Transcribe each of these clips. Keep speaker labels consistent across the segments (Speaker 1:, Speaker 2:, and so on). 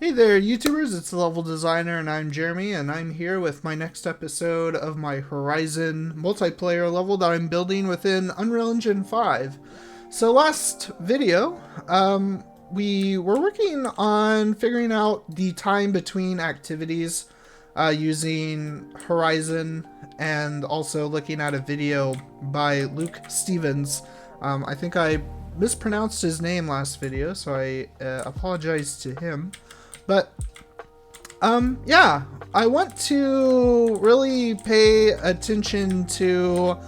Speaker 1: Hey there, YouTubers, it's the Level Designer, and I'm Jeremy, and I'm here with my next episode of my Horizon multiplayer level that I'm building within Unreal Engine 5. So last video, we were working on figuring out the time between activities using Horizon and also looking at a video by Luke Stevens. I think I mispronounced his name last video, so I apologize to him. But, yeah, I want to really pay attention to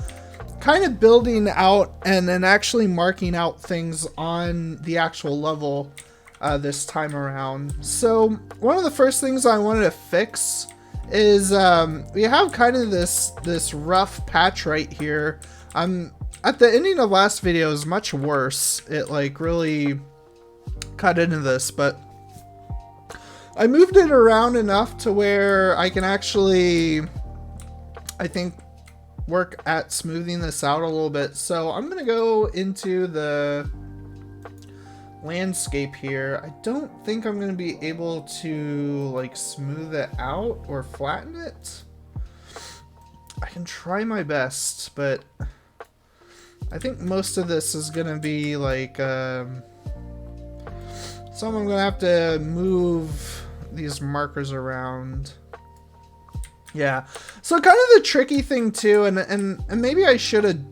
Speaker 1: kind of building out and then actually marking out things on the actual level this time around. So, one of the first things I wanted to fix is we have kind of this rough patch right here. At the ending of last video is much worse. It like really cut into this, but I moved it around enough to where I can actually, I think, work at smoothing this out a little bit. So I'm going to go into the landscape here. I don't think I'm going to be able to like smooth it out or flatten it. I can try my best, but I think most of this is going to be like some I'm going to have to move these markers around. Yeah, so kind of the tricky thing too, and maybe I should have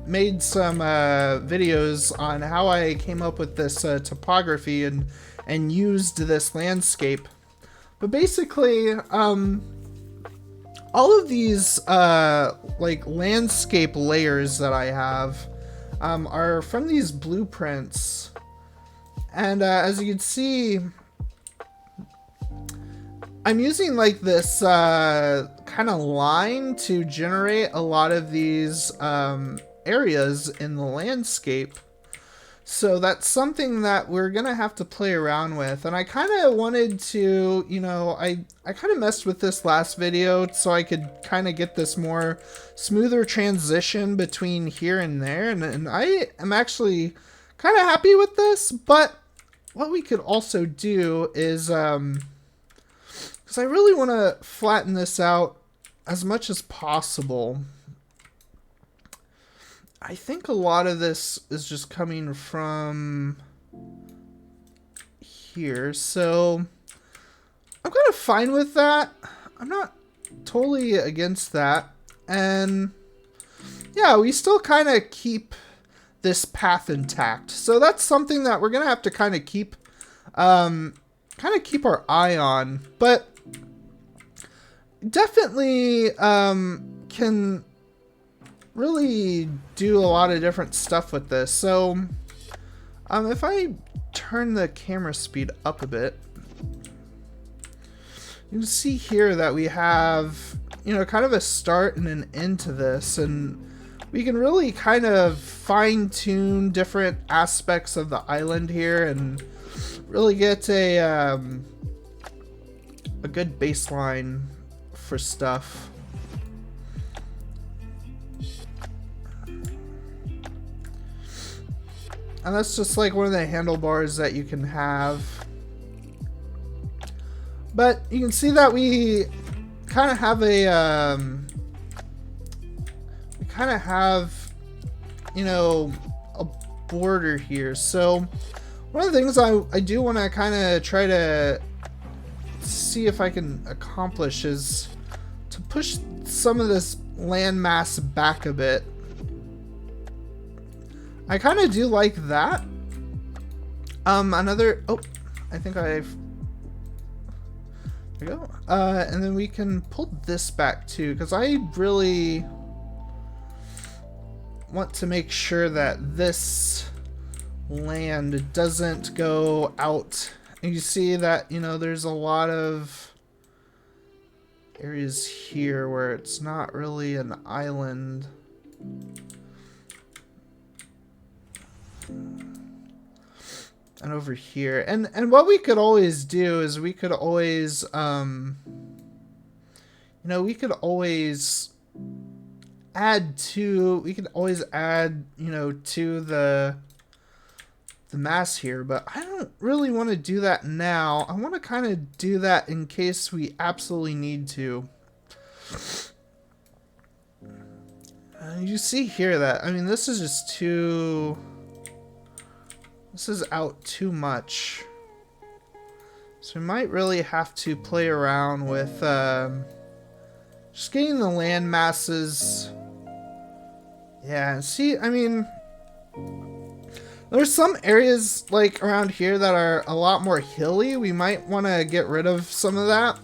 Speaker 1: made some videos on how I came up with this topography and used this landscape. But basically, all of these like landscape layers that I have are from these blueprints. And as you can see, I'm using like this kind of line to generate a lot of these areas in the landscape. So that's something that we're going to have to play around with. And I kind of wanted to, you know, I kind of messed with this last video so I could kind of get this more smoother transition between here and there. And I am actually kind of happy with this, but what we could also do is, because I really want to flatten this out as much as possible. I think a lot of this is just coming from here, so I'm kind of fine with that. I'm not totally against that. And yeah, we still kind of keep this path intact. So that's something that we're going to have to kind of keep our eye on. But definitely can really do a lot of different stuff with this. So if I turn the camera speed up a bit, you can see here that we have, you know, kind of a start and an end to this, and we can really kind of fine-tune different aspects of the island here and really get a good baseline for stuff. And that's just like one of the handlebars that you can have. But you can see that we kind of have a you know, a border here. So one of the things I do want to kind of try to see if I can accomplish is to push some of this landmass back a bit. I kind of do like that. Oh, I think I've, there we go. And then we can pull this back too, because I really want to make sure that this land doesn't go out. And you see that, you know, there's a lot of areas here where it's not really an island. And over here, and what we could always do is we could always you know, we could always add to, you know, to the the mass here, but I don't really want to do that now. I want to kind of do that in case we absolutely need to. You see here that, I mean, this is just too... This is out too much. So we might really have to play around with just getting the land masses. Yeah, see, I mean... There's some areas, like, around here that are a lot more hilly. We might want to get rid of some of that.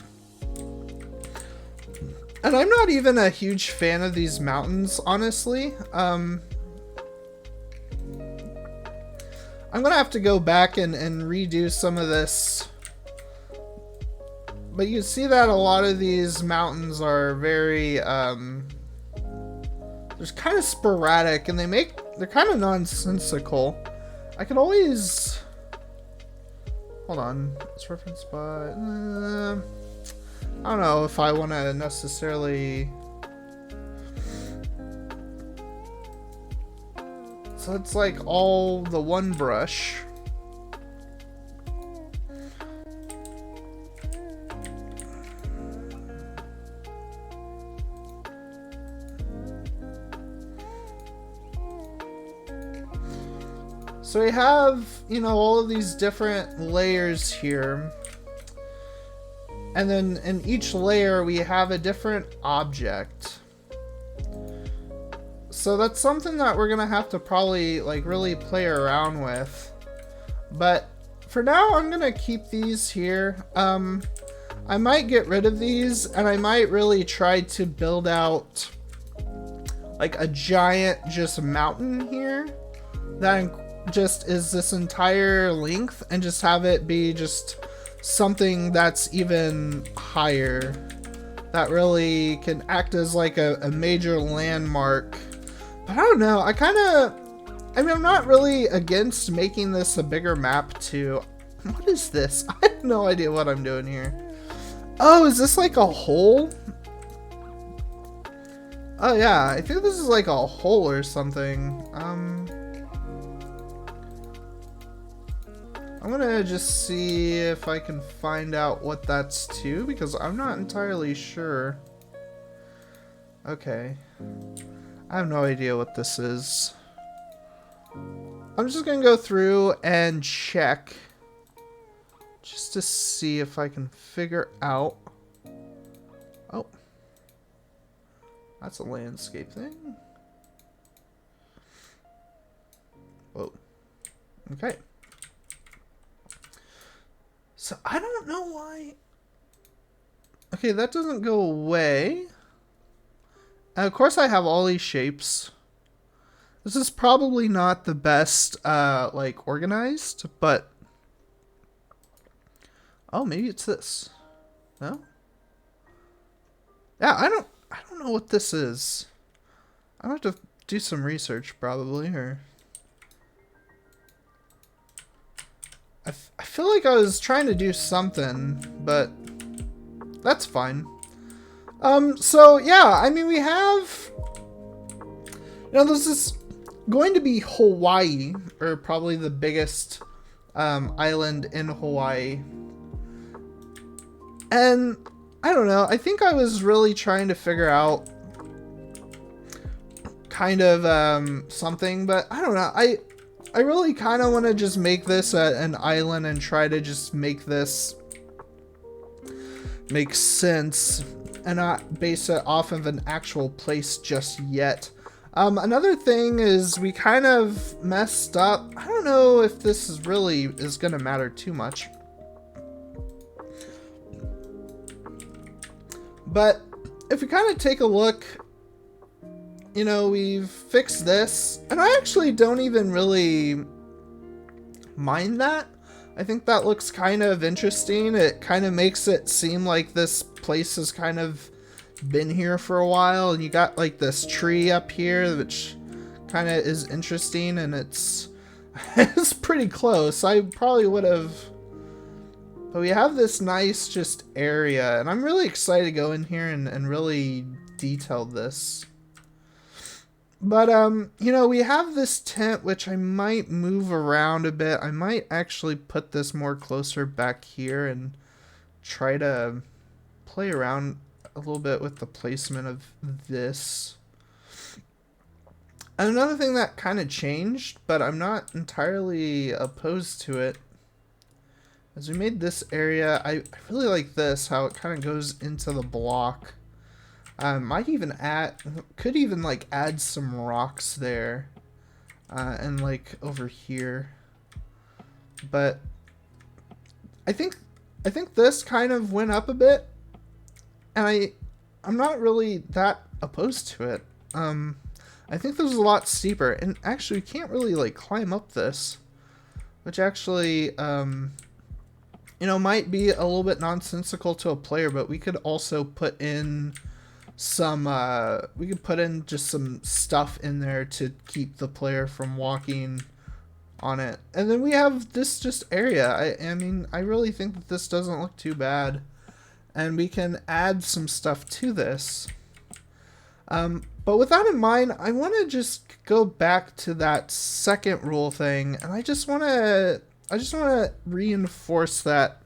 Speaker 1: And I'm not even a huge fan of these mountains, honestly. I'm gonna have to go back and redo some of this. But you see that a lot of these mountains are very, they're kind of sporadic, and they're kind of nonsensical. I could always... Hold on. Let's reference spot. I don't know if I want to necessarily... So it's like all the one brush. So we have, you know, all of these different layers here. And then in each layer we have a different object. So that's something that we're gonna have to probably like really play around with. But for now I'm gonna keep these here. I might get rid of these, and I might really try to build out like a giant just mountain here that just is this entire length, and just have it be just something that's even higher that really can act as like a major landmark. But I don't know, I mean, I'm not really against making this a bigger map too. What is this? I have no idea what I'm doing here. Oh, is this like a hole? Oh yeah, I think this is like a hole or something. I'm gonna just see if I can find out what that's to, because I'm not entirely sure. Okay. I have no idea what this is. I'm just gonna go through and check just to see if I can figure out. Oh. That's a landscape thing. Whoa. Okay. So I don't know why. Okay, that doesn't go away. And of course I have all these shapes. This is probably not the best like organized, but oh, maybe it's this. No? Yeah, I don't know what this is. I'll have to do some research probably, or I feel like I was trying to do something, but that's fine. So yeah, I mean, we have, you know, this is going to be Hawaii, or probably the biggest island in Hawaii. And I don't know, I think I was really trying to figure out kind of something, but I don't know, I really kind of want to just make this an island and try to just make this make sense and not base it off of an actual place just yet. Another thing is we kind of messed up. I don't know if this is really going to matter too much. But if we kind of take a look, you know, we've fixed this, and I actually don't even really mind that. I think that looks kind of interesting. It kind of makes it seem like this place has kind of been here for a while, and you got like this tree up here, which kind of is interesting, and it's it's pretty close. I probably would have, but we have this nice just area, and I'm really excited to go in here and really detail this. But, you know, we have this tent, which I might move around a bit. I might actually put this more closer back here and try to play around a little bit with the placement of this. And another thing that kind of changed, but I'm not entirely opposed to it, as we made this area, I really like this, how it kind of goes into the block. Might even could even like add some rocks there, and like over here. But I think this kind of went up a bit, and I'm not really that opposed to it. I think this is a lot steeper, and actually you can't really like climb up this, which actually you know, might be a little bit nonsensical to a player, but we could also put in some we could put in just some stuff in there to keep the player from walking on it. And then we have this just area. I mean, I really think that this doesn't look too bad, and we can add some stuff to this. But with that in mind, I want to just go back to that second rule thing, and I just want to reinforce that,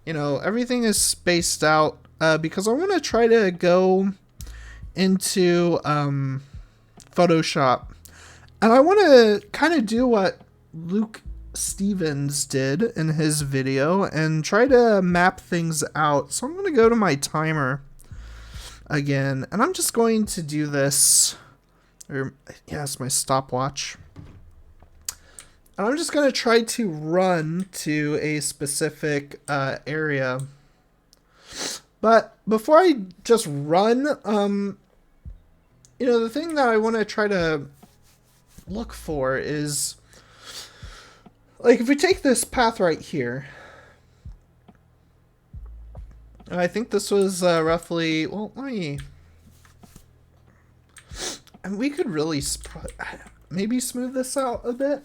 Speaker 1: you know, everything is spaced out, because I want to try to go into Photoshop, and I want to kind of do what Luke Stevens did in his video and try to map things out. So I'm going to go to my timer again, and I'm just going to do this, or yes, my stopwatch, and I'm just going to try to run to a specific area. But before I just run, you know, the thing that I want to try to look for is, like, if we take this path right here, and I think this was roughly, well, and we could really maybe smooth this out a bit.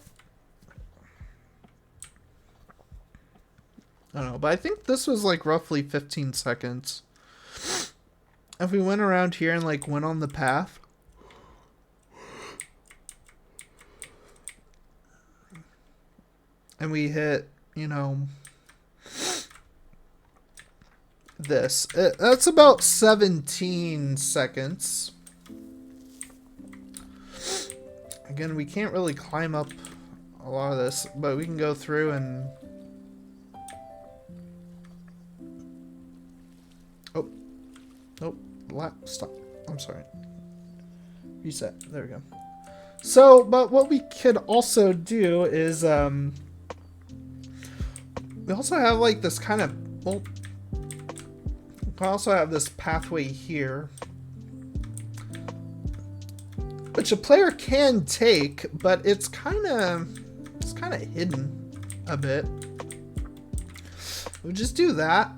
Speaker 1: I don't know, but I think this was like roughly 15 seconds. If we went around here and like went on the path, and we hit, you know, this, that's about 17 seconds. Again, we can't really climb up a lot of this, but we can go through and stop. I'm sorry. Reset. There we go. So, but what we could also do is, we also have like this kind of, well, we also have this pathway here, which a player can take, but it's kind of hidden a bit. We'll just do that.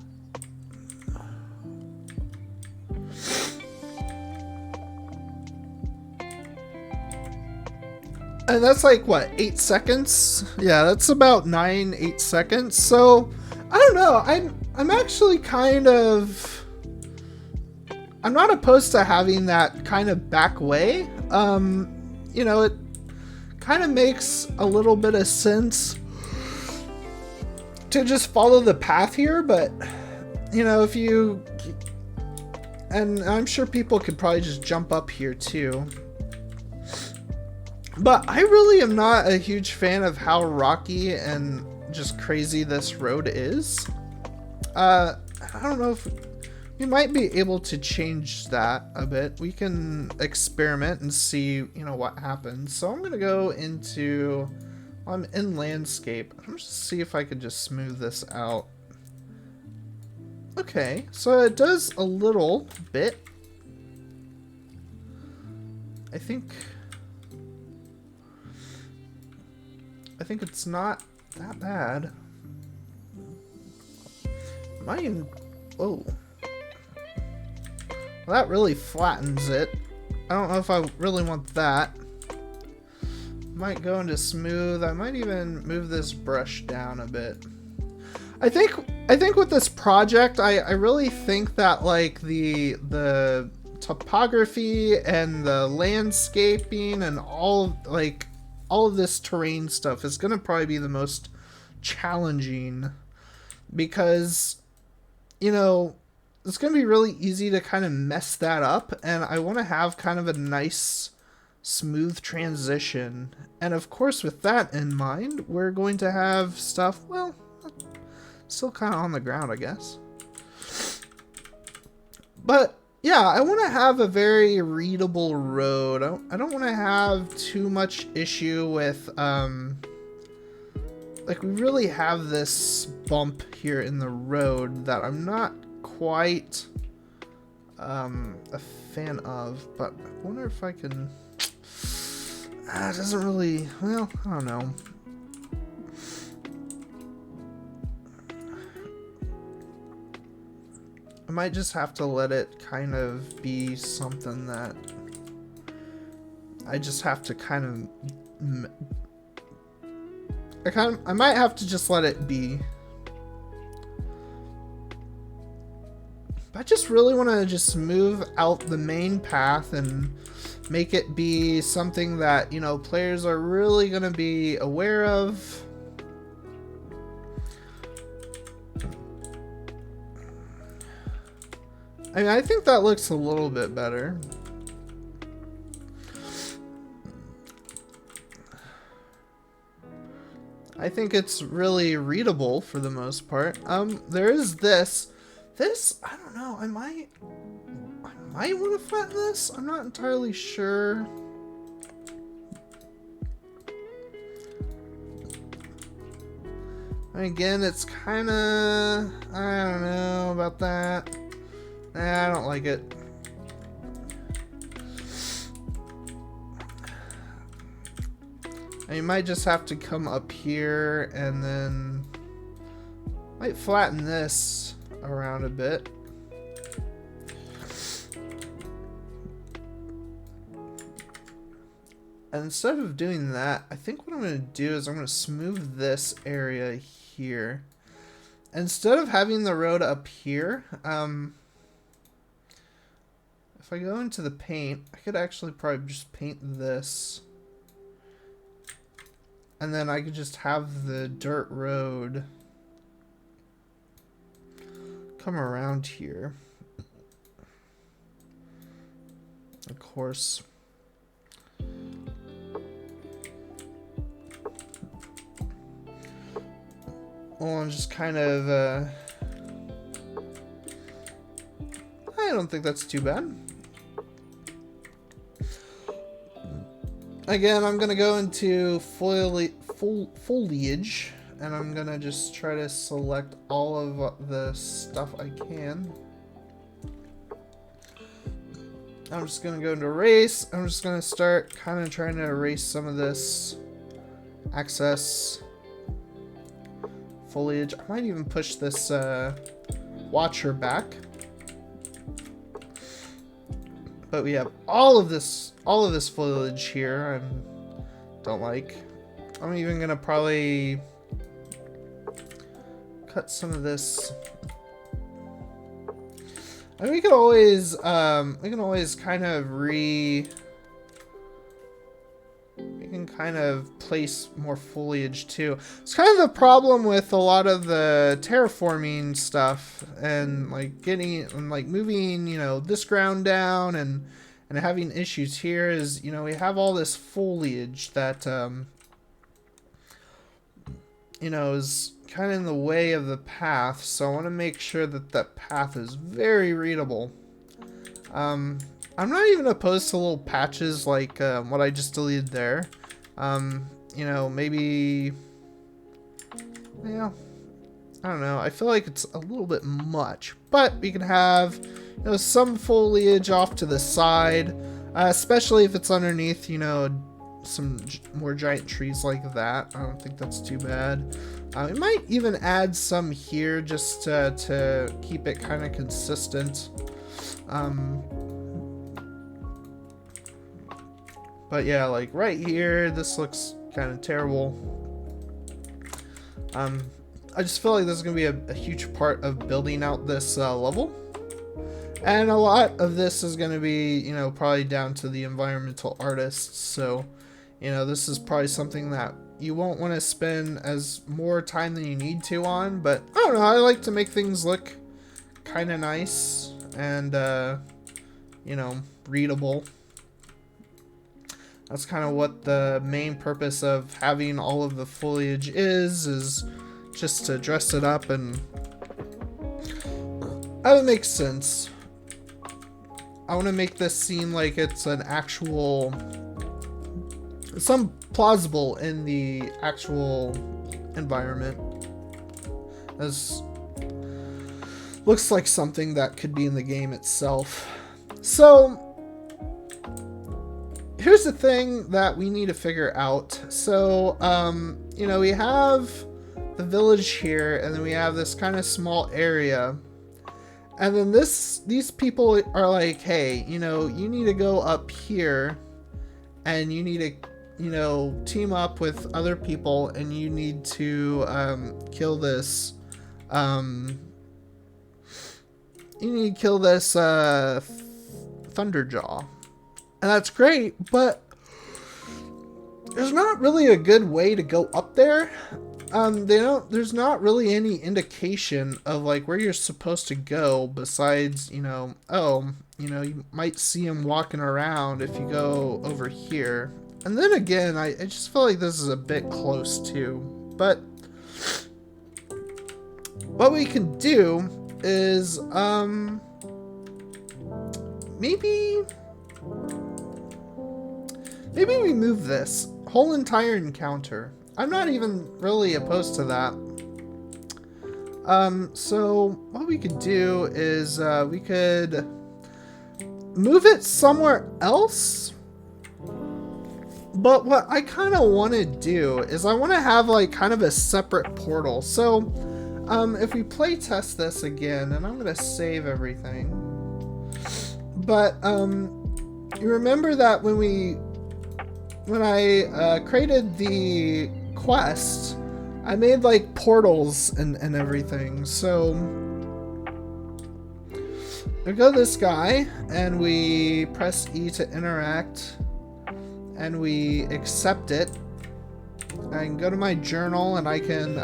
Speaker 1: And that's like, what, 8 seconds? Yeah, that's about 8 seconds. So, I don't know. I'm actually kind of, I'm not opposed to having that kind of back way. You know, it kind of makes a little bit of sense to just follow the path here, but, you know, if you, and I'm sure people could probably just jump up here too. But I really am not a huge fan of how rocky and just crazy this road is. I don't know if we might be able to change that a bit. We can experiment and see, you know, what happens. So I'm going to go into, I'm in landscape. I'm just see if I could just smooth this out. Okay, so it does a little bit. I think it's not that bad. Might even, whoa. Well, that really flattens it. I don't know if I really want that. Might go into smooth. I might even move this brush down a bit. I think with this project, I really think that like the topography and the landscaping and all of this terrain stuff is gonna probably be the most challenging, because it's gonna be really easy to kind of mess that up, and I want to have kind of a nice smooth transition. And of course, with that in mind, we're going to have stuff, well, still kind of on the ground, I guess. But yeah, I want to have a very readable road. I don't want to have too much issue with, like, we really have this bump here in the road that I'm not quite a fan of, but I wonder if I can, it doesn't really, well, I don't know. I might just have to let it kind of be something that I just have to kind of, I might have to just let it be. But I just really want to just move out the main path and make it be something that, players are really going to be aware of. I mean, I think that looks a little bit better. I think it's really readable for the most part. There is this, I don't know, I might want to flatten this. I'm not entirely sure. Again, it's kind of, I don't know about that. Nah, I don't like it. And you might just have to come up here and then might flatten this around a bit. And instead of doing that, I think what I'm going to do is I'm going to smooth this area here. Instead of having the road up here, if I go into the paint, I could actually probably just paint this. And then I could just have the dirt road come around here. Of course. Well, I'm just kind of, I don't think that's too bad. Again, I'm going to go into foliage, and I'm going to just try to select all of the stuff I can. I'm just going to go into erase. I'm just going to start kind of trying to erase some of this excess foliage. I might even push this watcher back. But we have all of this foliage here I don't like. I'm even gonna probably cut some of this. And we can always kind of kind of place more foliage too. It's kind of the problem with a lot of the terraforming stuff and moving, this ground down and having issues here is, we have all this foliage that, is kind of in the way of the path. So I want to make sure that that path is very readable. I'm not even opposed to little patches like what I just deleted there. Maybe, yeah, I don't know. I feel like it's a little bit much, but we can have, some foliage off to the side, especially if it's underneath, some more giant trees like that. I don't think that's too bad. We might even add some here just to keep it kind of consistent. But yeah, like right here, this looks kind of terrible. I just feel like this is going to be a huge part of building out this level. And a lot of this is going to be, you know, probably down to the environmental artists. So, you know, this is probably something that you won't want to spend as more time than you need to on. But I don't know, I like to make things look kind of nice and, you know, readable. That's kind of what the main purpose of having all of the foliage is just to dress it up, and that makes sense. I want to make this seem like it's an actual, some plausible in the actual environment. This looks like something that could be in the game itself. So here's the thing that we need to figure out. So, you know, we have the village here, and then we have this kind of small area. And then these people are like, hey, you know, you need to go up here and you need to, you know, team up with other people, and you need to kill this, you need to kill this Thunderjaw. And that's great, but there's not really a good way to go up there. There's not really any indication of like where you're supposed to go besides, you know, oh, you know, you might see him walking around if you go over here. And then again, I just feel like this is a bit close too. But what we can do is, maybe we move this whole entire encounter. I'm not even really opposed to that. So what we could do is we could move it somewhere else. But what I kind of want to do is I want to have like kind of a separate portal. So if we play test this again, and I'm going to save everything. But you remember that when I created the quest, I made like portals and everything. So we go to this guy and we press E to interact and we accept it. I can go to my journal and I can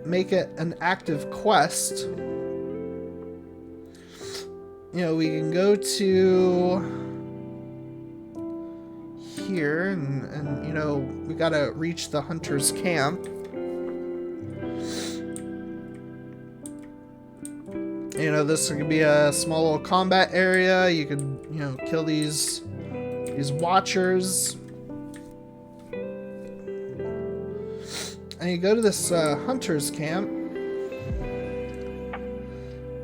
Speaker 1: make it an active quest. You know, we can go to here and you know, we gotta reach the hunter's camp. You know, this could be a small little combat area. You could, you know, kill these watchers. And you go to this hunter's camp.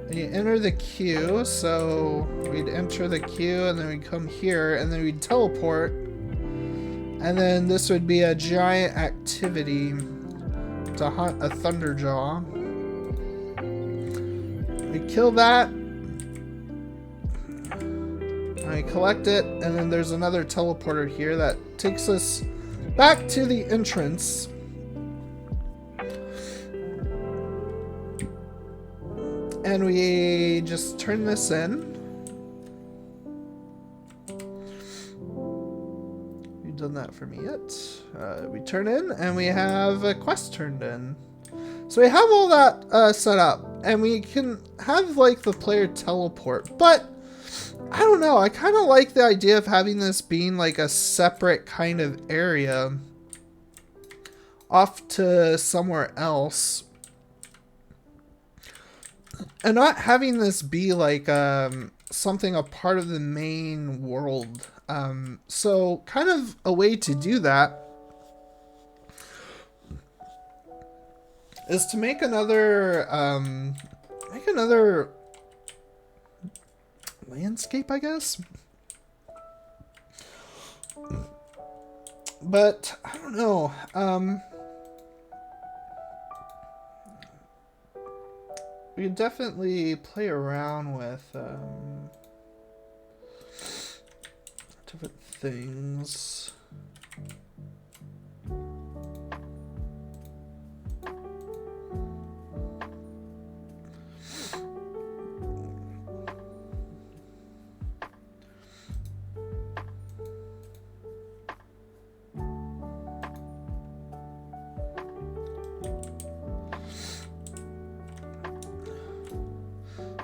Speaker 1: And you enter the queue. So we'd enter the queue and then we'd come here and then we'd teleport. And then this would be a giant activity to hunt a Thunderjaw. We kill that. I collect it, and then there's another teleporter here that takes us back to the entrance. And we just turn this in. You've done that for me yet. We turn in, and we have a quest turned in. So we have all that set up, and we can have like the player teleport, but I don't know, I kind of like the idea of having this being like a separate kind of area off to somewhere else, and not having this be like something a part of the main world. So kind of a way to do that is to make another landscape, I guess. But I don't know. We could definitely play around with different things.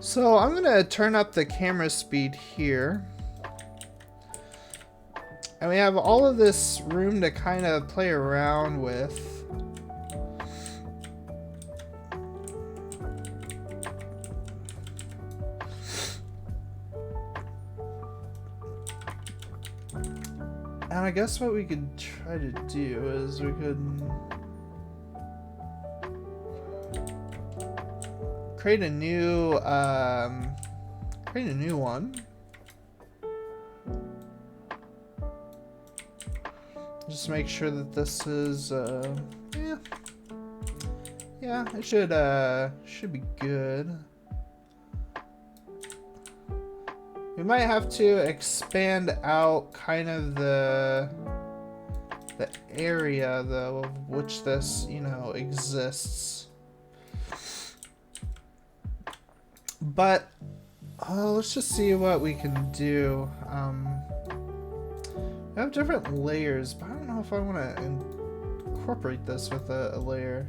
Speaker 1: So I'm gonna turn up the camera speed here. And we have all of this room to kind of play around with. And I guess what we could try to do is we could create a new one. Just make sure that this is yeah, it should be good. We might have to expand out kind of the area though of which this, you know, exists. But let's just see what we can do. We have different layers, but I don't know if I want to incorporate this with a layer.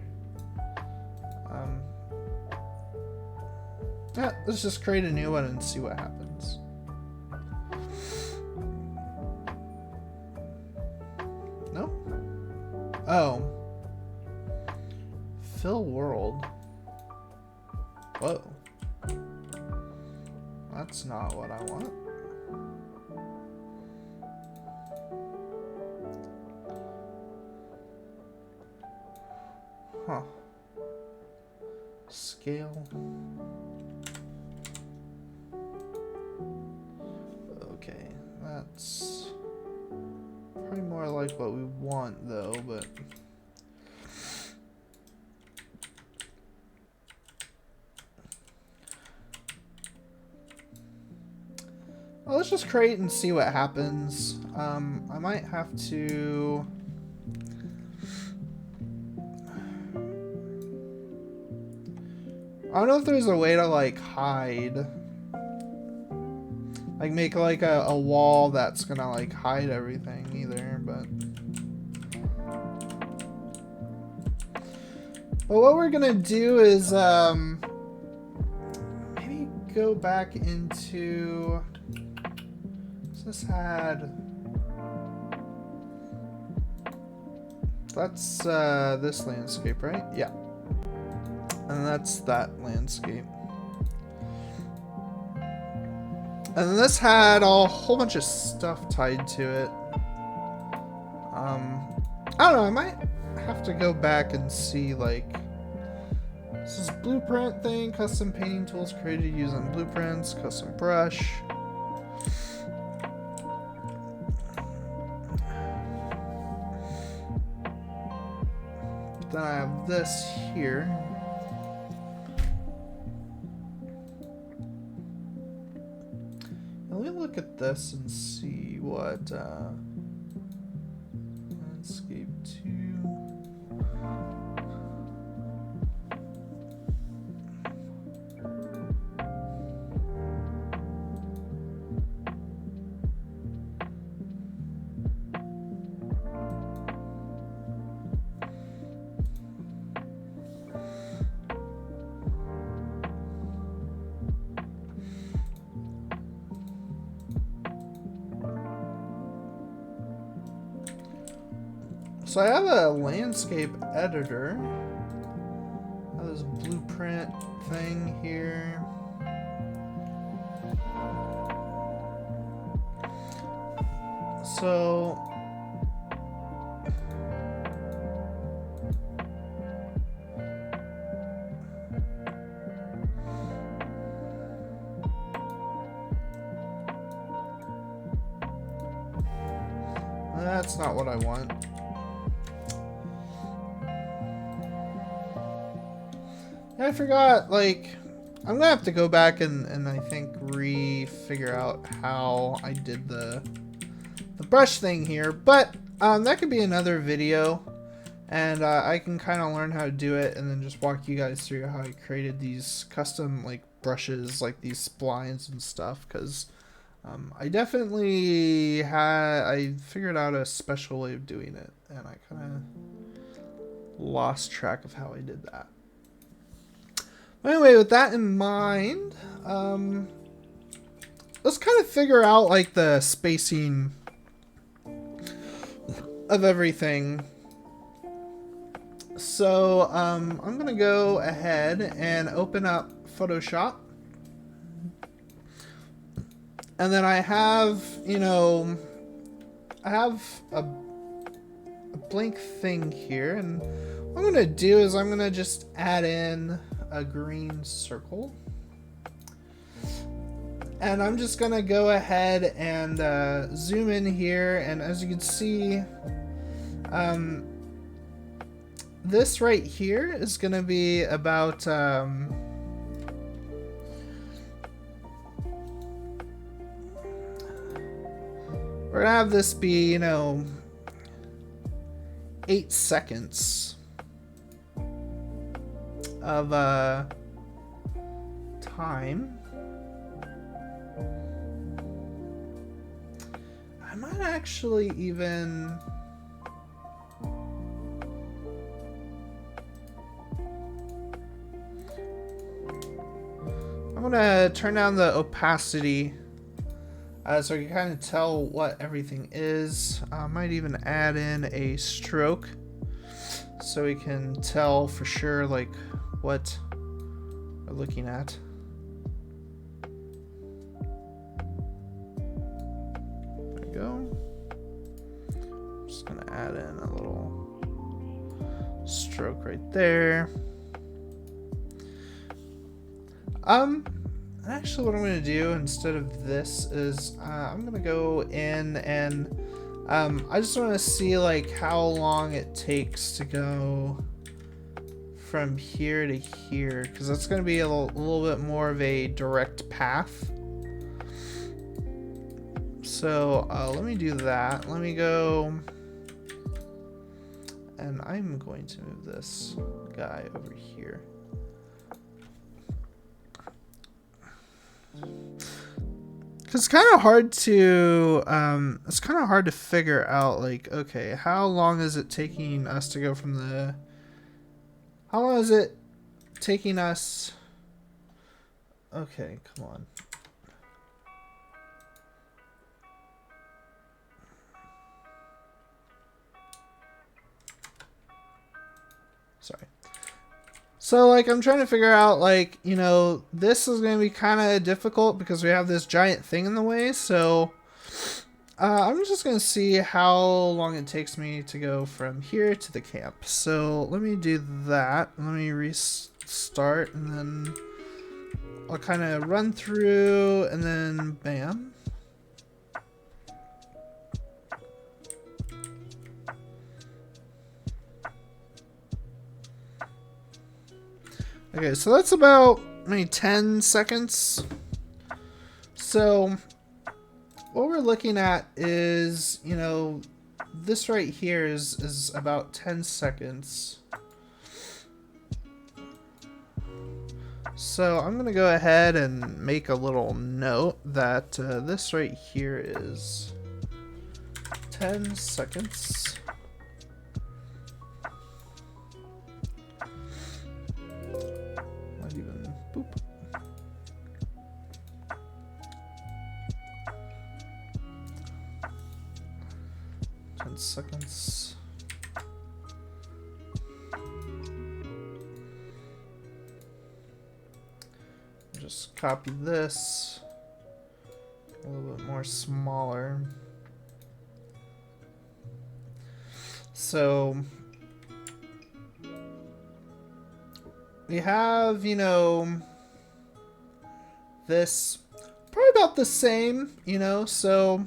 Speaker 1: Yeah, let's just create a new one and see what happens. No? Oh. Fill world. Whoa. That's not what I want. Huh. Scale. Okay, that's probably more like what we want though, but well, let's just create and see what happens. I might have to I don't know if there's a way to like hide. Like make like a wall that's gonna like hide everything either, but what we're gonna do is maybe go back into this had that's this landscape, right? Yeah. And that's that landscape. And then this had a whole bunch of stuff tied to it. I don't know, I might have to go back and see, like, this is blueprint thing, custom painting tools created using blueprints, custom brush. But then I have this here. Look at this and see what landscape 2. So I have a landscape editor. I have this blueprint thing here. So that's not what I want. I forgot, like, I'm gonna have to go back and I think figure out how I did the brush thing here, but that could be another video, and I can kind of learn how to do it and then just walk you guys through how I created these custom like brushes, like these splines and stuff, because I definitely I figured out a special way of doing it, and I kind of lost track of how I did that. Anyway, with that in mind, let's kind of figure out like the spacing of everything. So I'm gonna go ahead and open up Photoshop, and then I have, you know, I have a blank thing here, and what I'm gonna do is I'm gonna just add in a green circle, and I'm just gonna go ahead and zoom in here, and as you can see, this right here is gonna be about we're gonna have this be, you know, 8 seconds of time. I might actually even I'm gonna turn down the opacity so you can kind of tell what everything is. I might even add in a stroke so we can tell for sure like what we're looking at. There we go. I'm just gonna add in a little stroke right there. Actually what I'm going to do instead of this is I'm going to go in and I just want to see like how long it takes to go from here to here, because that's going to be a little bit more of a direct path. So let me do that. Let me go, and I'm going to move this guy over here. It's kind of hard to figure out like, okay, how long is it taking us to go from the, how long is it taking us, okay, come on. Sorry. So, like, I'm trying to figure out, like, you know, this is going to be kind of difficult because we have this giant thing in the way. So, I'm just going to see how long it takes me to go from here to the camp. So, let me do that. Let me restart, and then I'll kind of run through, and then bam. Okay, so that's about maybe 10 seconds. So what we're looking at is, you know, this right here is about 10 seconds. So I'm going to go ahead and make a little note that this right here is 10 seconds. Boop. Seconds. Just copy this a little bit more smaller. So we have, you know, this probably about the same, you know, so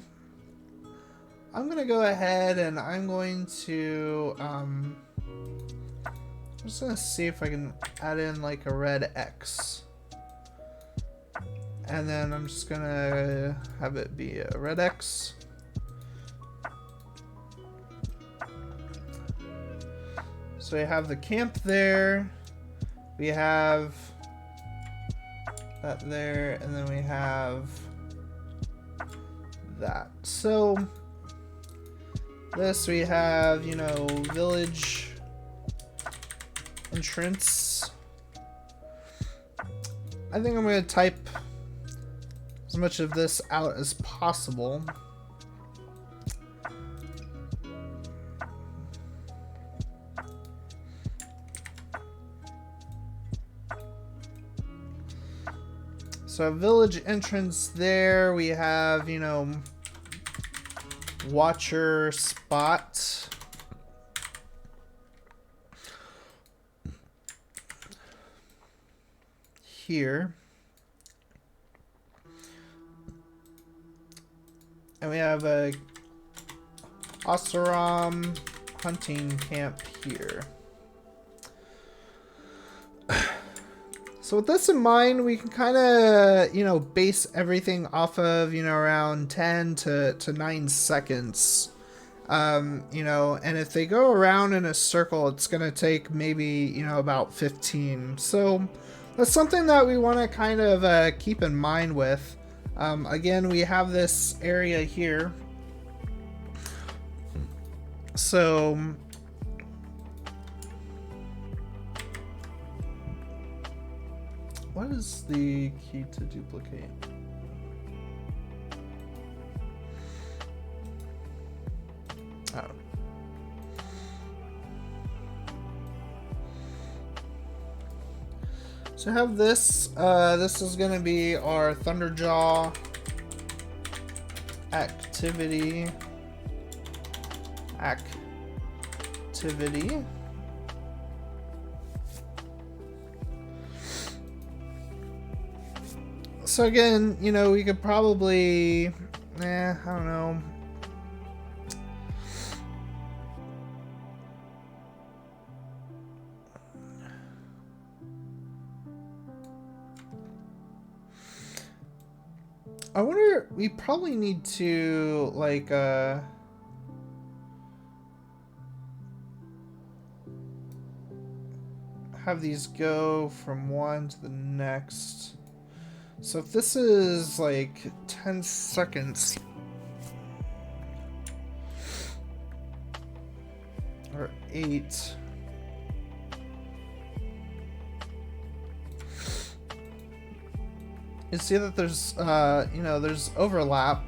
Speaker 1: I'm gonna go ahead and I'm going to I'm just gonna see if I can add in like a red X, and then I'm just gonna have it be a red X. So we have the camp there, we have that there, and then we have that. So this we have, you know, village entrance. I think I'm going to type as much of this out as possible. So village entrance there, we have, you know, watcher spot. Here. And we have a Oseram hunting camp here. So with this in mind, we can kind of, you know, base everything off of, you know, around 10 to 9 seconds. You know, and if they go around in a circle, it's going to take maybe, you know, about 15. So that's something that we want to kind of keep in mind with. Again, we have this area here. So what is the key to duplicate? Oh. So I have this. This is going to be our Thunderjaw activity. So again, you know, we could probably, I don't know. I wonder, we probably need to, like, have these go from one to the next. So if this is like 10 seconds or 8, you see that there's you know, there's overlap.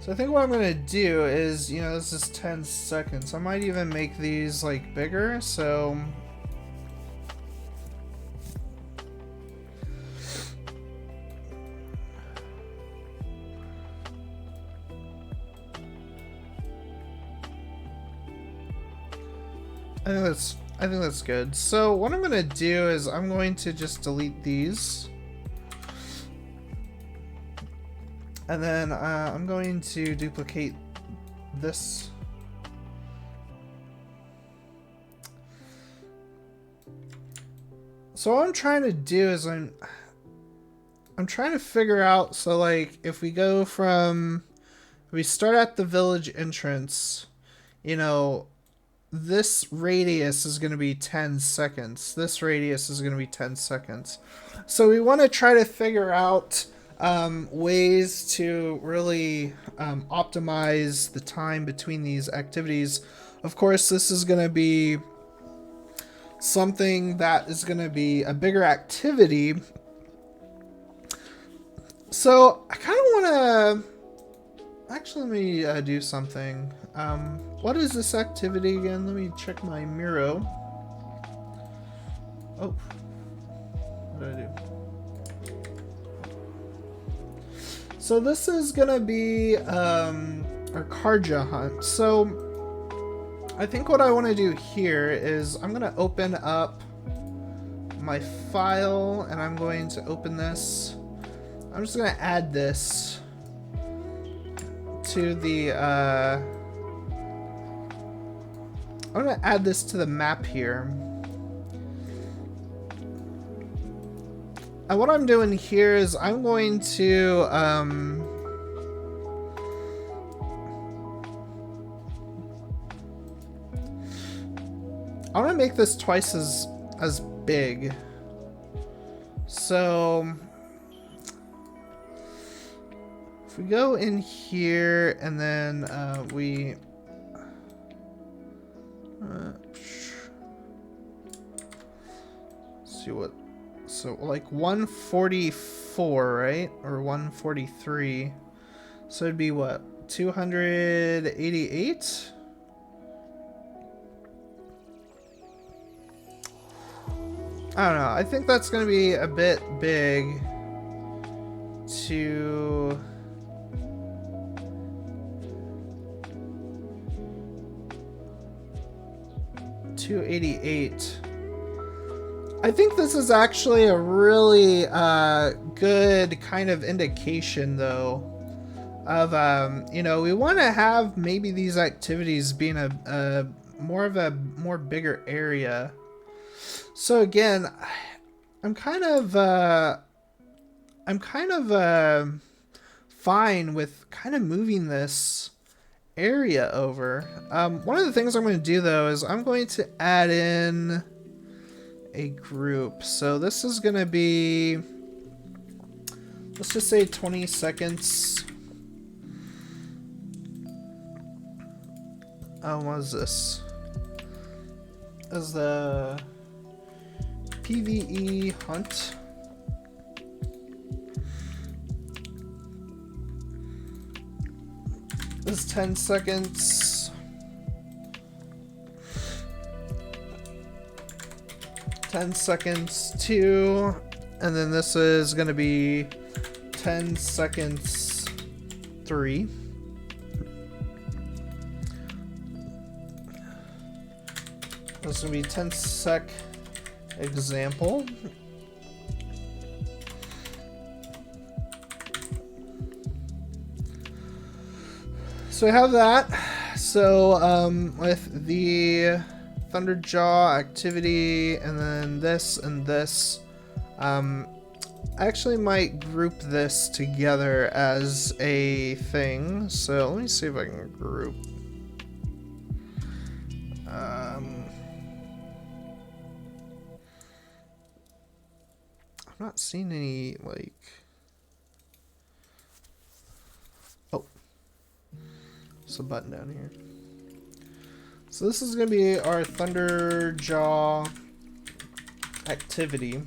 Speaker 1: So I think what I'm going to do is, you know, this is 10 seconds. I might even make these, like, bigger, so... I think that's good. So what I'm going to do is I'm going to just delete these. And then I'm going to duplicate this. So what I'm trying to do is I'm trying to figure out, so like if we go from, we start at the village entrance, you know, this radius is going to be 10 seconds. This radius is going to be 10 seconds. So we want to try to figure out ways to really optimize the time between these activities. Of course, this is going to be something that is going to be a bigger activity. So I kind of want to actually, let me do something. What is this activity again? Let me check my Miro. Oh, what did I do? So this is gonna be our Carja hunt. So I think what I want to do here is I'm gonna open up my file and I'm going to open this. I'm just gonna add this to the I'm gonna add this to the map here. And what I'm doing here is I'm going to I want to make this twice as big. So if we go in here and then See what, so like 144, right? Or 143. So it'd be what, 288? I don't know. I think that's going to be a bit big to... $288. I think this is actually a really good kind of indication, though, of you know, we want to have maybe these activities being a more bigger area. So again, I'm kind of fine with kind of moving this area over. One of the things I'm going to do though is I'm going to add in a group. So this is going to be, let's just say 20 seconds. What is this? Is the PvE hunt. This is 10 seconds. 10 seconds 2, and then this is going to be 10 seconds 3. This is going to be 10 sec example. So I have that. So with the Thunderjaw activity and then this and this, I actually might group this together as a thing. So let me see if I can group. I'm not seeing any, like... Oh. There's a button down here. So this is going to be our Thunderjaw activity.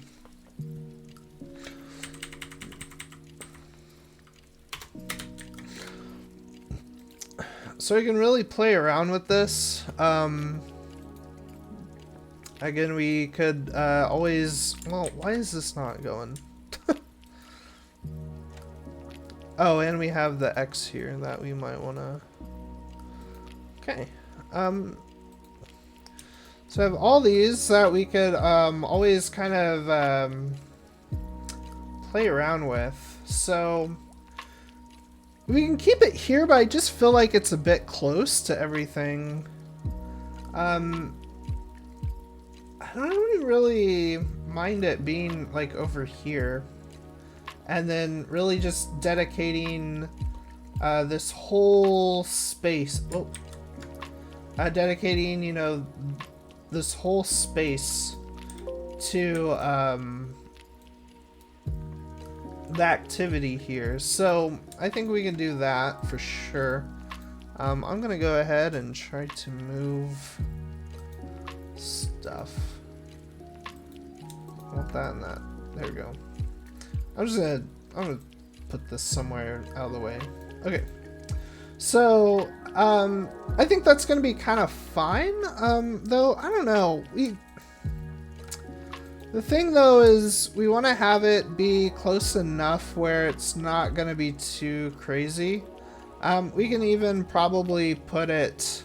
Speaker 1: So you can really play around with this. Again, we could always... Well, why is this not going? Oh, and we have the X here that we might want to... Okay. So I have all these that we could always kind of play around with. So we can keep it here, but I just feel like it's a bit close to everything. I don't really mind it being like over here, and then really just dedicating this whole space. Oh, dedicating, you know, this whole space to the activity here. So I think we can do that for sure. I'm gonna go ahead and try to move stuff. I want that and that. There we go. I'm gonna put this somewhere out of the way. Okay. So I think that's gonna be kind of fine. Though I don't know. The thing though is we want to have it be close enough where it's not gonna be too crazy. We can even probably put it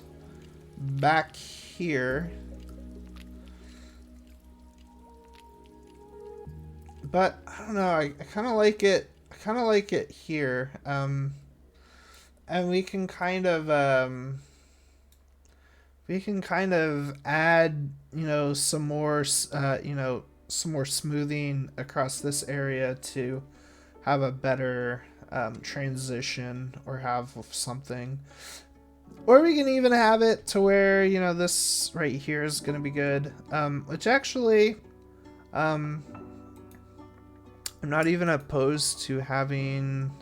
Speaker 1: back here. But I don't know, I kind of like it. I kind of like it here. And we can kind of add, you know, some more smoothing across this area to have a better transition, or have something. Or we can even have it to where, you know, this right here is going to be good. Which actually, I'm not even opposed to having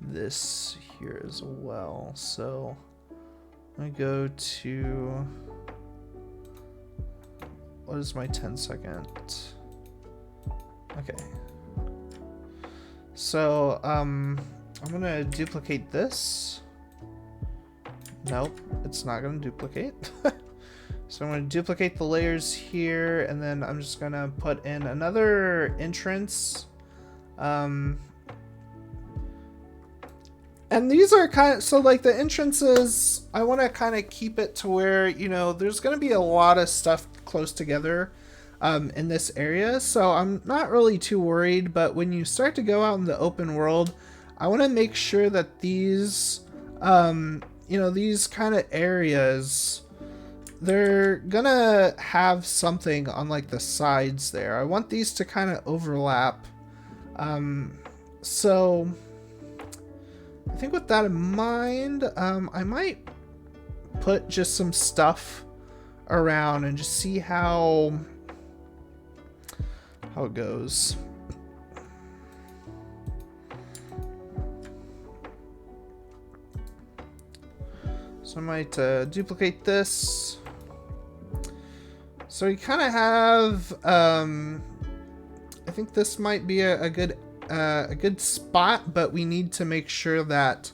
Speaker 1: this here as well. So I go to, what is my 10-second? Okay. So, I'm gonna duplicate this. Nope, it's not gonna duplicate. So I'm gonna duplicate the layers here, and then I'm just gonna put in another entrance. And these are kind of, so like the entrances, I want to kind of keep it to where, you know, there's going to be a lot of stuff close together in this area. So I'm not really too worried, but when you start to go out in the open world, I want to make sure that these, you know, these kind of areas, they're going to have something on like the sides there. I want these to kind of overlap. So I think with that in mind, I might put just some stuff around and just see how it goes. So I might duplicate this. So we kind of have, I think this might be a good spot, but we need to make sure that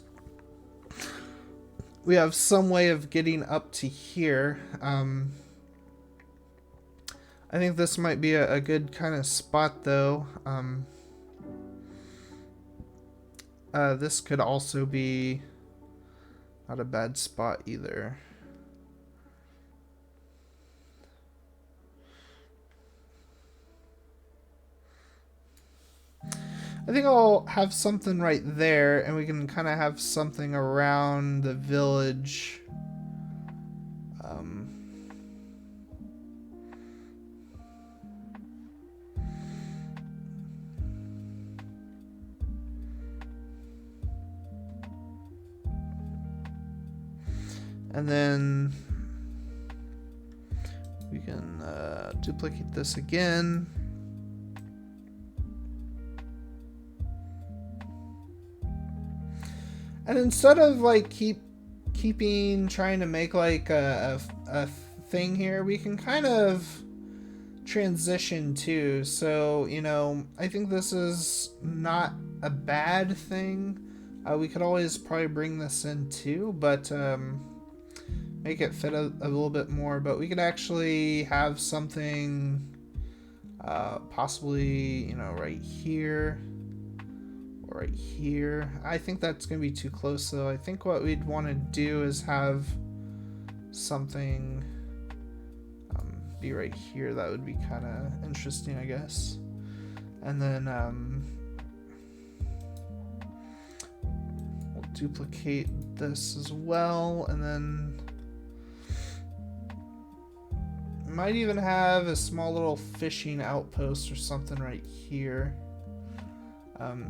Speaker 1: we have some way of getting up to here. I think this might be a good kind of spot though. This could also be not a bad spot either. I think I'll have something right there, and we can kind of have something around the village. And then we can duplicate this again. And instead of like trying to make like a thing here, we can kind of transition too. So, you know, I think this is not a bad thing. We could always probably bring this in too, but make it fit a little bit more. But we could actually have something possibly, you know, right here. Right here. I think that's gonna be too close though. I think what we'd want to do is have something be right here. That would be kind of interesting, I guess. And then we'll duplicate this as well, and then might even have a small little fishing outpost or something right here.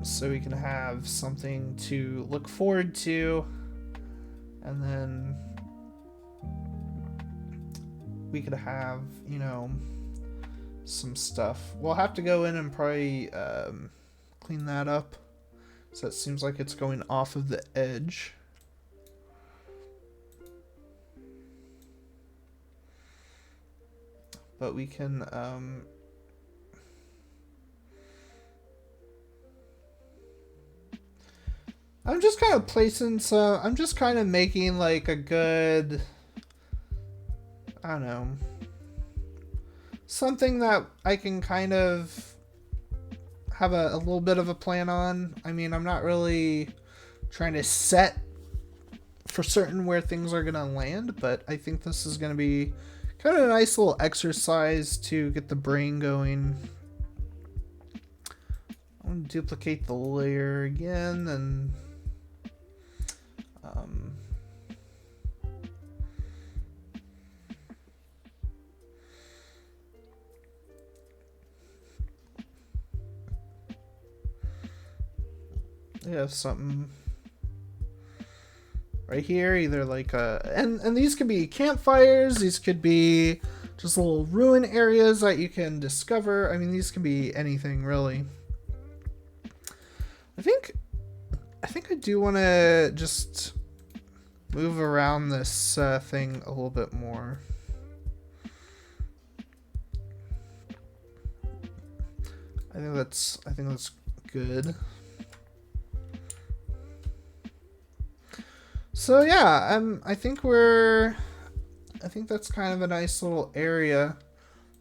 Speaker 1: So we can have something to look forward to, and then we could have, you know, some stuff. We'll have to go in and probably clean that up, so it seems like it's going off of the edge. But we can I'm just kind of placing some, I'm just kind of making like a good, I don't know, something that I can kind of have a little bit of a plan on. I mean, I'm not really trying to set for certain where things are going to land, but I think this is going to be kind of a nice little exercise to get the brain going. I'm going to duplicate the layer again, and we have something right here, either like and these could be campfires, these could be just little ruin areas that you can discover. I mean, these can be anything really. I think I do want to just move around this thing a little bit more. I think that's good. So yeah, I think that's kind of a nice little area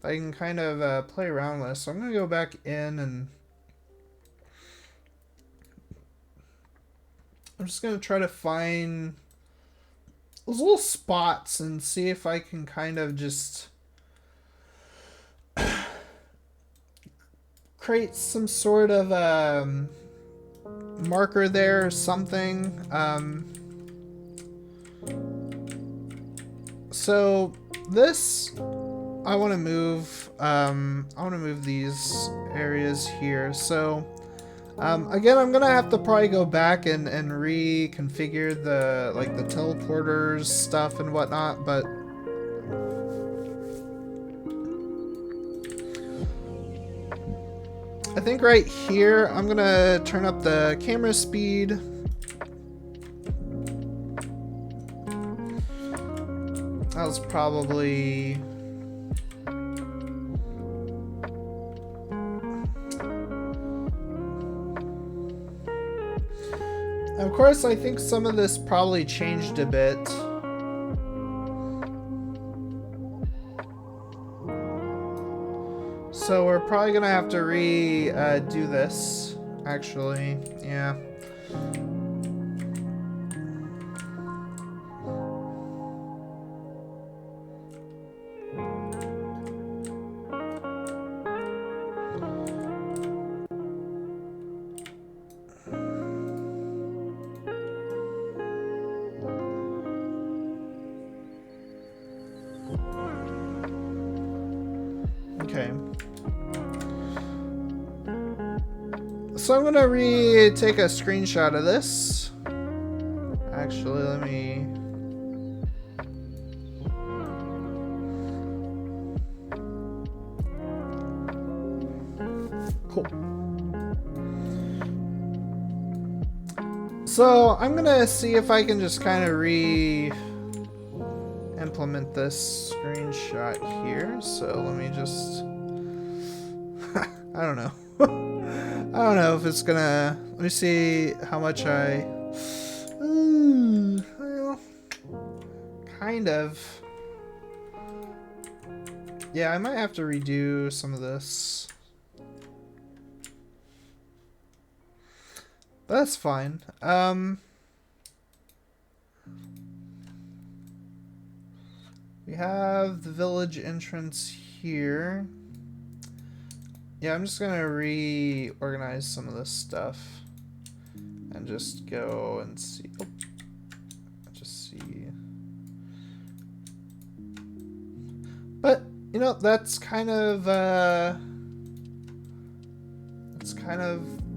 Speaker 1: that I can kind of play around with. So I'm gonna go back in and I'm just gonna try to find those little spots and see if I can kind of just create some sort of marker there or something. So this, I want to move. I want to move these areas here. So again, I'm gonna have to probably go back and reconfigure the teleporters stuff and whatnot, but I think right here I'm gonna turn up the camera speed. That was probably of course, I think some of this probably changed a bit. So we're probably gonna have to do this, actually. Yeah. Okay. So I'm gonna take a screenshot of this. Actually, let me. Cool. So I'm gonna see if I can just kind of implement this screenshot here. So let me just. I don't know. I don't know if it's gonna. Let me see how much I. Well, kind of. Yeah, I might have to redo some of this. But that's fine. We have the village entrance here. Yeah, I'm just gonna reorganize some of this stuff and just go and see. Oh, just see. But you know, that's kind of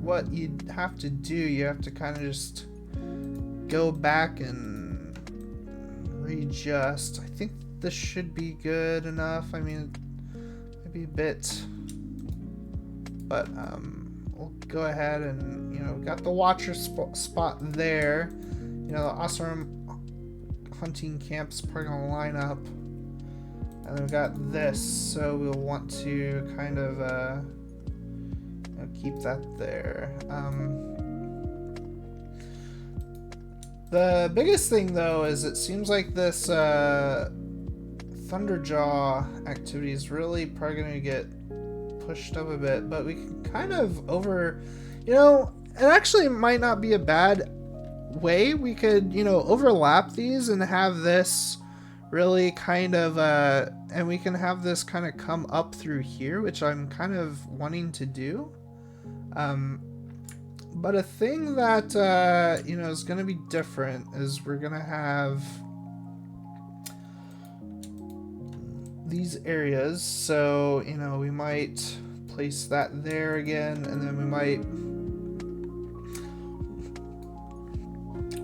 Speaker 1: what you'd have to do. You have to kind of just go back and readjust. I think this should be good enough. I mean, maybe a bit. But we'll go ahead and, you know, got the watcher spot there. You know, the awesome hunting camp's probably gonna line up. And then we got this, so we'll want to kind of you know, keep that there. The biggest thing though is it seems like this Thunderjaw activity is really probably gonna get pushed up a bit, but we can kind of you know, it actually might not be a bad way. We could, you know, overlap these and have this really kind of and we can have this kind of come up through here, which I'm kind of wanting to do. But a thing that you know, is going to be different is we're going to have these areas. So, you know, we might place that there again, and then we might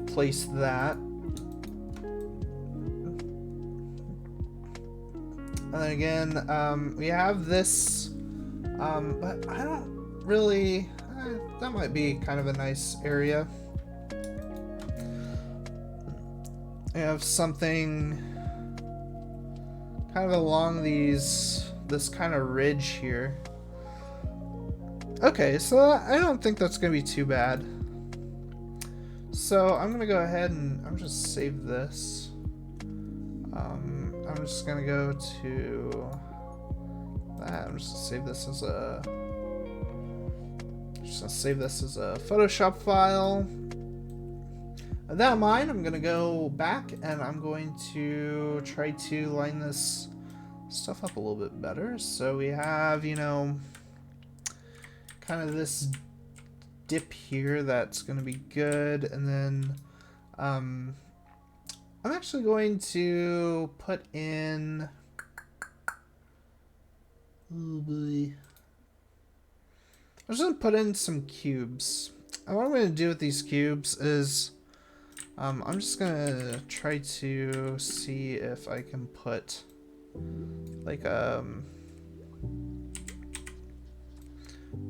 Speaker 1: place that. And then again, we have this, but I don't really, that might be kind of a nice area. I have something kind of along this kind of ridge here. Okay, so I don't think that's gonna be too bad. So I'm gonna go ahead and I'm just save this. I'm just gonna go to that. I'm just gonna save this as a Photoshop file. With that in mind, I'm gonna go back and I'm going to try to line this stuff up a little bit better. So we have, you know, kind of this dip here that's gonna be good, and then I'm actually going to put in, oh boy, I'm just gonna put in some cubes. And what I'm gonna do with these cubes is I'm just gonna try to see if I can put like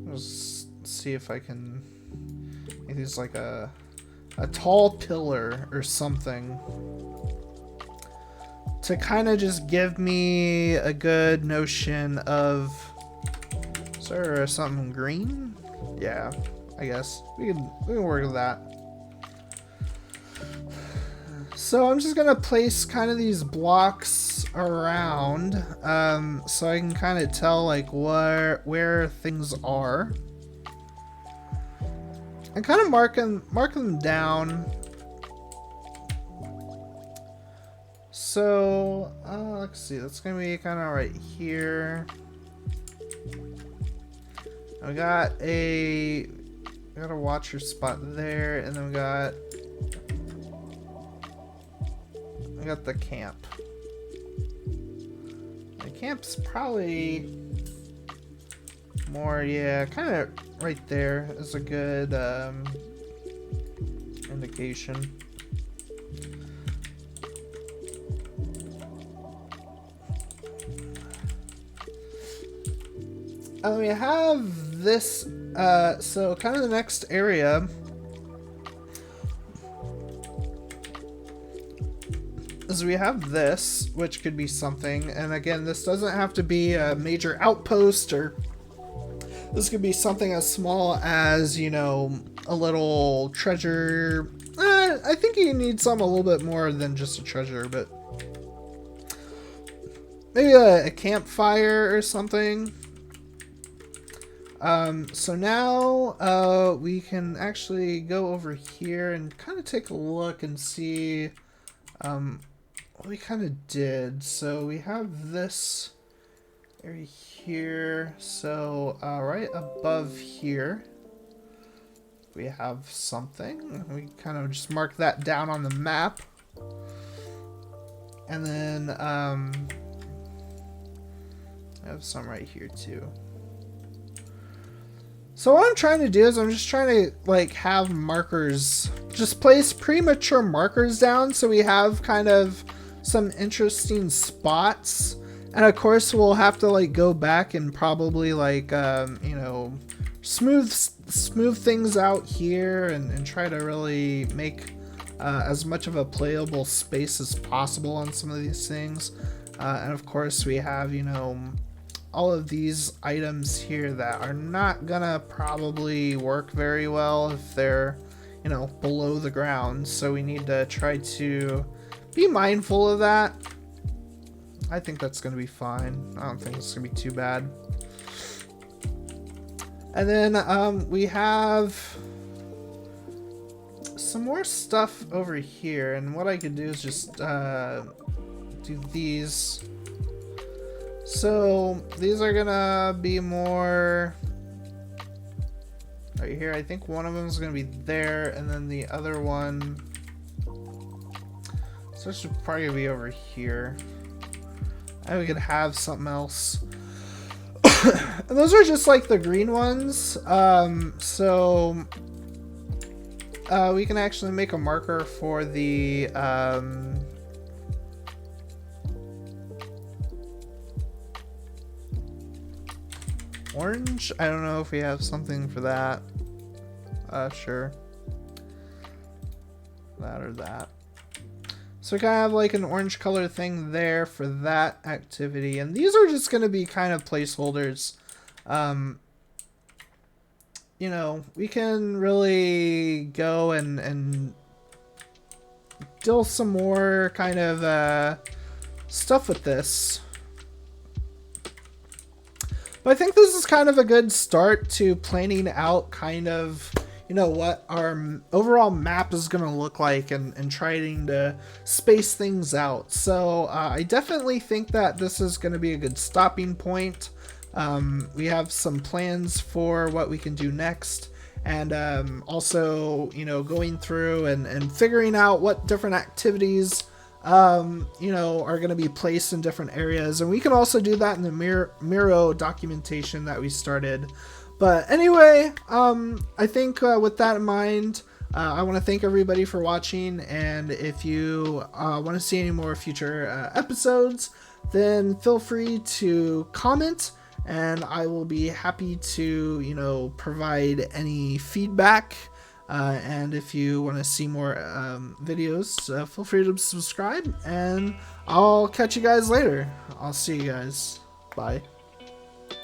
Speaker 1: let's see if I can make these like a tall pillar or something to kind of just give me a good notion of, is there something green? Yeah, I guess we can work with that. So I'm just gonna place kind of these blocks around, so I can kind of tell like where things are, and kind of mark them down. So let's see, that's gonna be kind of right here. We got a watcher spot there, and then we got the camp. The camp's probably more, yeah, kind of right there is a good indication. We have this, so kind of the next area is we have this, which could be something, and again, this doesn't have to be a major outpost, or this could be something as small as, you know, a little treasure. I think you need something a little bit more than just a treasure, but maybe a campfire or something. So now we can actually go over here and kind of take a look and see what we kind of did. So we have this area here. So right above here we have something. We kind of just mark that down on the map. And then I have some right here too. So what I'm trying to do is I'm just trying to like have markers, just place premature markers down so we have kind of some interesting spots. And of course we'll have to like go back and probably like you know, smooth things out here and try to really make as much of a playable space as possible on some of these things. And of course we have, you know, all of these items here that are not gonna probably work very well if they're, you know, below the ground. So we need to try to be mindful of that. I think that's gonna be fine. I don't think it's gonna be too bad. And then we have some more stuff over here, and what I could do is just do these. So these are gonna be more right here. I think one of them is gonna be there, and then the other one, so it should probably be over here. And we could have something else. And those are just like the green ones. So we can actually make a marker for the orange. I don't know if we have something for that. Sure. That or that. So So we kind of have like an orange color thing there for that activity. And these are just going to be kind of placeholders. You know, we can really go and deal some more kind of stuff with this. But I think this is kind of a good start to planning out kind of, you know, what our overall map is going to look like and trying to space things out. So I definitely think that this is going to be a good stopping point. We have some plans for what we can do next. And also, you know, going through and figuring out what different activities you know, are going to be placed in different areas. And we can also do that in the Miro documentation that we started. But anyway, I think with that in mind, I want to thank everybody for watching. And if you want to see any more future episodes, then feel free to comment. And I will be happy to, you know, provide any feedback. And if you want to see more videos, feel free to subscribe, and I'll catch you guys later. I'll see you guys. Bye.